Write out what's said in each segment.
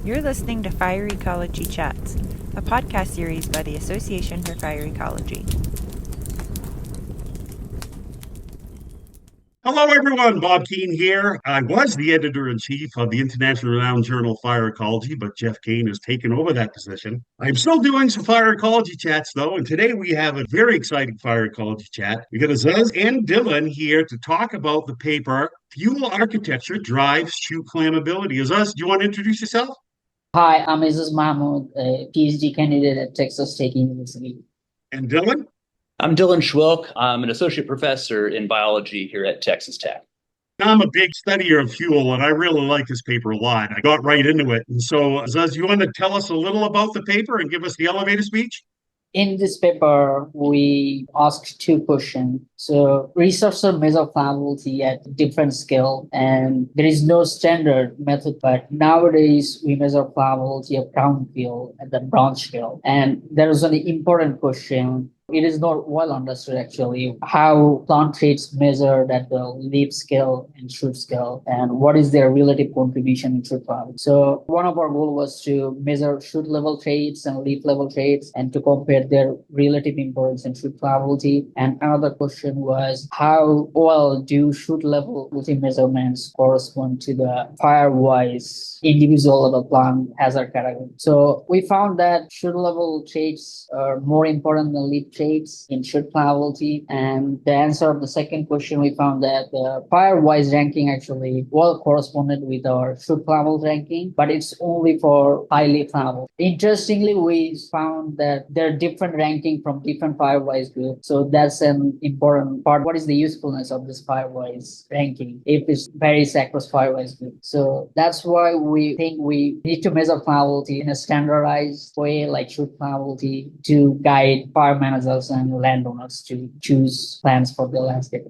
You're listening to Fire Ecology Chats, a podcast series by the Association for Fire Ecology. Hello, everyone. Bob Keane here. I was the editor-in-chief of the international renowned journal Fire Ecology, but Jeff Kane has taken over that position. I'm still doing some Fire Ecology Chats, though, and today we have a very exciting Fire Ecology Chat. We got Azaj and Dylan here to talk about the paper, Fuel Architecture Drives Schwilk Flammability. Azaj, do you want to introduce yourself? Hi, I'm Mahmud, a PhD candidate at Texas State University. And Dylan? I'm Dylan Schwilk. I'm an associate professor in biology here at Texas Tech. I'm a big studier of fuel, and I really like this paper a lot. I got right into it. And so, Azaj, you want to tell us a little about the paper and give us the elevator speech? In this paper, we asked two questions. So researchers measure flammability at different scale, and there is no standard method, but nowadays we measure flammability of ground fuel at the branch scale. And there is an important question. It is not well understood actually how plant traits measured at the leaf scale and shoot scale, and what is their relative contribution in shoot flammability. So one of our goals was to measure shoot level traits and leaf level traits and to compare their relative importance in shoot flammability. And another question was how well do shoot level measurements correspond to the Firewise individual level plant hazard category. So we found that shoot level traits are more important than leaf traits in shoot flammability. And the answer of the second question, we found that the Firewise ranking actually well corresponded with our shoot flammable ranking, but it's only for highly flammable. Interestingly, we found that there are different ranking from different Firewise groups. So that's an important part. What is the usefulness of this Firewise ranking if it varies across Firewise group? So that's why we think we need to measure flammability in a standardized way like shoot flammability to guide fire managers and landowners to choose plans for their landscape.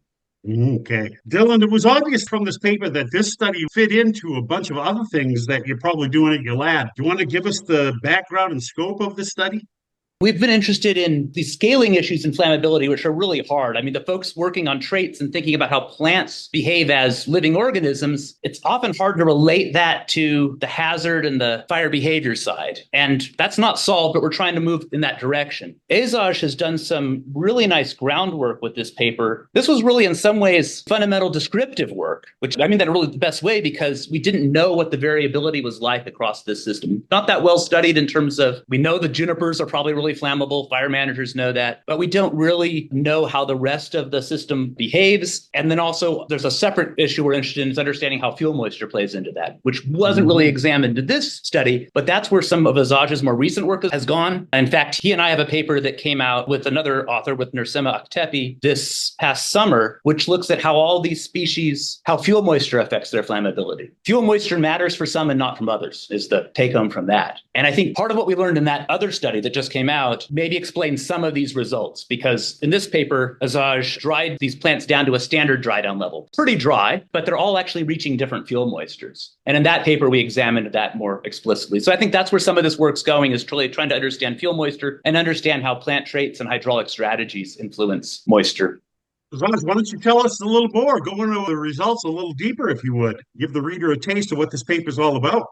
Okay. Dylan, it was obvious from this paper that this study fit into a bunch of other things that you're probably doing at your lab. Do you want to give us the background and scope of the study? We've been interested in these scaling issues in flammability, which are really hard. I mean, the folks working on traits and thinking about how plants behave as living organisms, it's often hard to relate that to the hazard and the fire behavior side. And that's not solved, but we're trying to move in that direction. Azaj has done some really nice groundwork with this paper. This was really, in some ways, fundamental descriptive work, which I mean that really the best way because we didn't know what the variability was like across this system. Not that well studied in terms of, we know the junipers are probably really flammable. Fire managers know that, but we don't really know how the rest of the system behaves. And then also there's a separate issue we're interested in is understanding how fuel moisture plays into that, which wasn't really examined in this study, but that's where some of Azaj's more recent work has gone. In fact, he and I have a paper that came out with another author with Nursema Aktepi this past summer, which looks at how all these species, how fuel moisture affects their flammability. Fuel moisture matters for some and not from others is the take home from that. And I think part of what we learned in that other study that just came out maybe explain some of these results, because in this paper, Azaj dried these plants down to a standard dry down level. Pretty dry, but they're all actually reaching different fuel moistures. And in that paper, we examined that more explicitly. So I think that's where some of this work's going, is truly trying to understand fuel moisture and understand how plant traits and hydraulic strategies influence moisture. Azaj, why don't you tell us a little more? Go into the results a little deeper, if you would. Give the reader a taste of what this paper is all about.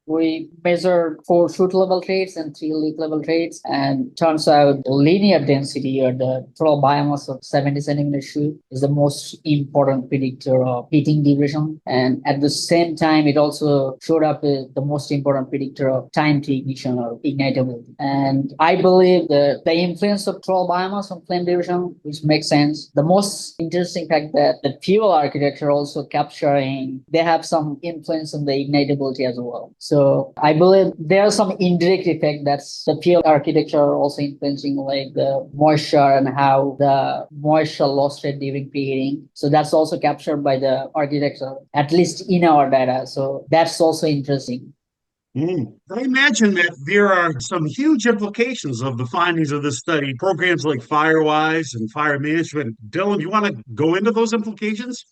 We measured 4 shoot level traits and 3 leaf level traits, and turns out linear density or the total biomass of 70 centimeter shoot is the most important predictor of heating duration. And at the same time, it also showed up as the most important predictor of time to ignition or ignitability. And I believe that the influence of total biomass on flame duration, which makes sense. The most interesting fact that the fuel architecture also capturing, they have some influence on the ignitability as well. So I believe there's some indirect effect that's the fuel architecture also influencing like the moisture and how the moisture loss rate during preheating. So that's also captured by the architecture, at least in our data. So that's also interesting. I imagine that there are some huge implications of the findings of this study, programs like Firewise and fire management. Dylan, you want to go into those implications?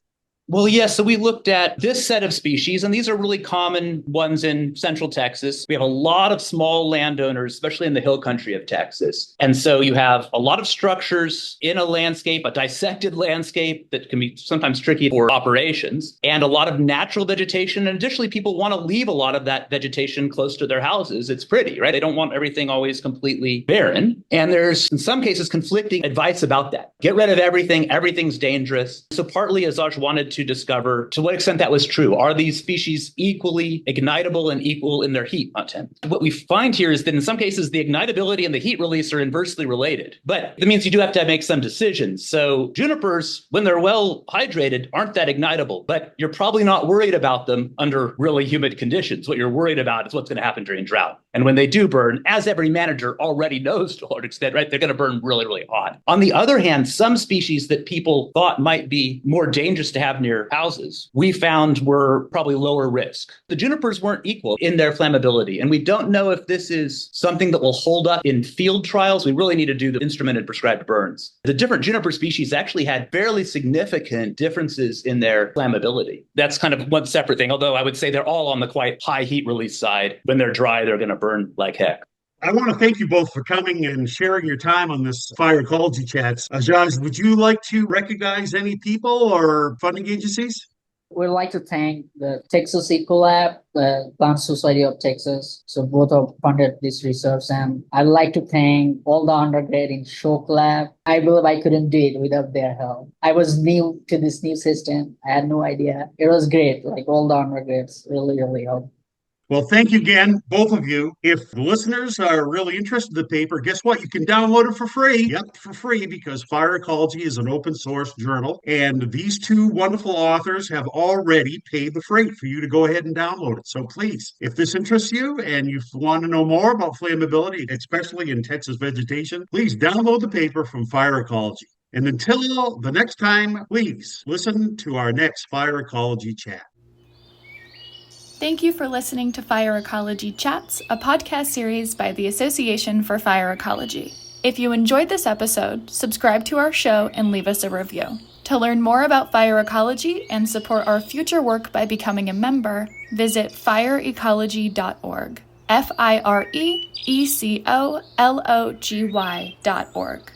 Well, yeah, so we looked at this set of species, and these are really common ones in central Texas. We have a lot of small landowners, especially in the hill country of Texas. And so you have a lot of structures in a landscape, a dissected landscape that can be sometimes tricky for operations, and a lot of natural vegetation. And additionally, people want to leave a lot of that vegetation close to their houses. It's pretty, right? They don't want everything always completely barren. And there's, in some cases, conflicting advice about that. Get rid of everything. Everything's dangerous. So partly Azaj wanted to discover to what extent that was true. Are these species equally ignitable and equal in their heat content? What we find here is that in some cases, the ignitability and the heat release are inversely related. But that means you do have to make some decisions. So junipers, when they're well hydrated, aren't that ignitable, but you're probably not worried about them under really humid conditions. What you're worried about is what's going to happen during drought. And when they do burn, as every manager already knows to a large extent, right, they're going to burn really, really hot. On the other hand, some species that people thought might be more dangerous to have near houses, we found were probably lower risk. The junipers weren't equal in their flammability. And we don't know if this is something that will hold up in field trials. We really need to do the instrumented prescribed burns. The different juniper species actually had fairly significant differences in their flammability. That's kind of one separate thing, although I would say they're all on the quite high heat release side. When they're dry, they're going to burn like heck. I want to thank you both for coming and sharing your time on this Fire Ecology Chats. Azaj, would you like to recognize any people or funding agencies? We'd like to thank the Texas Ecolab, the Plant Society of Texas. So both have funded this research. And I'd like to thank all the undergrad in Schwilk Lab. I believe I couldn't do it without their help. I was new to this new system. I had no idea. It was great. Like all the undergrads really, really helped. Well, thank you again, both of you. If the listeners are really interested in the paper, guess what? You can download it for free. Yep, for free, because Fire Ecology is an open source journal. And these two wonderful authors have already paid the freight for you to go ahead and download it. So please, if this interests you and you want to know more about flammability, especially in Texas vegetation, please download the paper from Fire Ecology. And until the next time, please listen to our next Fire Ecology Chat. Thank you for listening to Fire Ecology Chats, a podcast series by the Association for Fire Ecology. If you enjoyed this episode, subscribe to our show and leave us a review. To learn more about fire ecology and support our future work by becoming a member, visit fireecology.org. FIREECOLOGY.org.